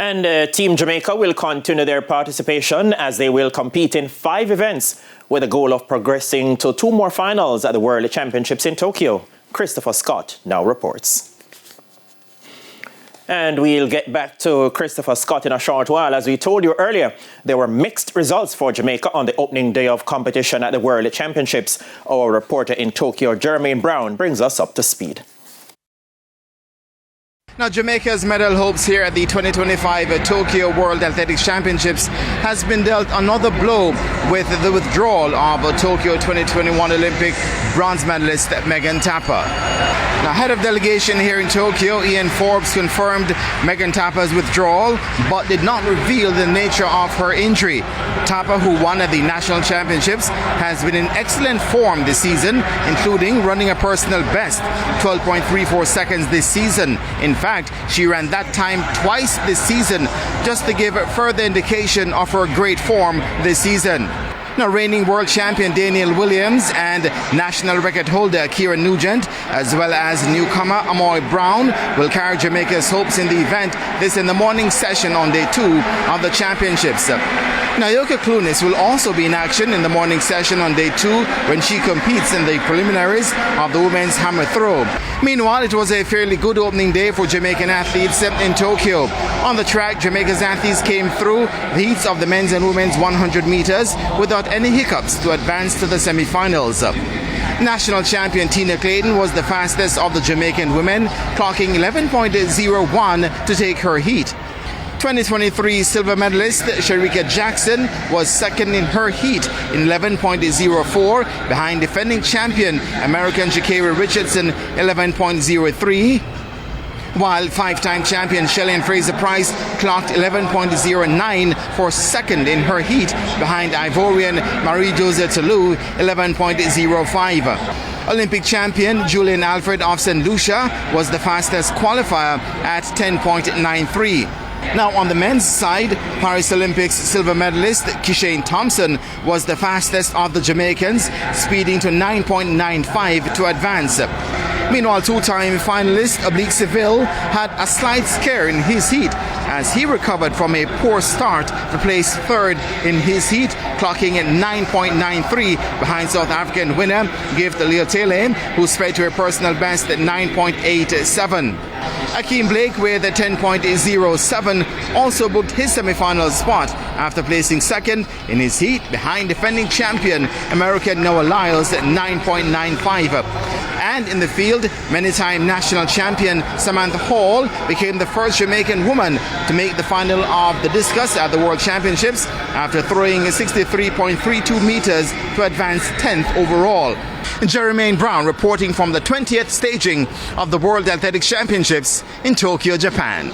And Team Jamaica will continue their participation as they will compete in 5 events with the goal of progressing to 2 more finals at the World Championships in Tokyo. Christopher Scott now reports. And we'll get back to Christopher Scott in a short while. As we told you earlier, there were mixed results for Jamaica on the opening day of competition at the World Championships. Our reporter in Tokyo, Jermaine Brown, brings us up to speed. Now, Jamaica's medal hopes here at the 2025 Tokyo World Athletics Championships has been dealt another blow with the withdrawal of Tokyo 2021 Olympic bronze medalist Megan Tapper. Now, head of delegation here in Tokyo, Ian Forbes, confirmed Megan Tapper's withdrawal, but did not reveal the nature of her injury. Tapper, who won at the national championships, has been in excellent form this season, including running a personal best, 12.34 seconds this season. In fact, she ran that time twice this season, just to give further indication of her great form this season. Now, reigning world champion Daniel Williams and national record holder Kieran Nugent, as well as newcomer Amoy Brown, will carry Jamaica's hopes in the event. This in the morning session on day 2 of the championships. Now, Yoka Clunis will also be in action in the morning session on day 2 when she competes in the preliminaries of the women's hammer throw. Meanwhile, it was a fairly good opening day for Jamaican athletes in Tokyo. On the track, Jamaica's athletes came through the heats of the men's and women's 100 meters without any hiccups to advance to the semi-finals. National champion Tina Clayton was the fastest of the Jamaican women, clocking 11.01 to take her heat. 2023 silver medalist Sharika Jackson was second in her heat in 11.04, behind defending champion American Shakira Richardson 11.03. While 5-time champion Shelly Fraser-Price clocked 11.09 for second in her heat, behind Ivorian Marie-Jose Toulouse 11.05. Olympic champion Julian Alfred of St. Lucia was the fastest qualifier at 10.93. Now, on the men's side, Paris Olympics silver medalist Kishane Thompson was the fastest of the Jamaicans, speeding to 9.95 to advance. Meanwhile, 2-time finalist Oblique Seville had a slight scare in his heat as he recovered from a poor start to place third in his heat, clocking at 9.93 behind South African winner Gift Leotele, who sped to a personal best at 9.87. Akeem Blake with a 10.07 also booked his semi-final spot after placing second in his heat behind defending champion American Noah Lyles at 9.95. And in the field, many-time national champion Samantha Hall became the first Jamaican woman to make the final of the discus at the World Championships after throwing 63.32 meters to advance 10th overall. Jermaine Brown reporting from the 20th staging of the World Athletics Championships in Tokyo, Japan.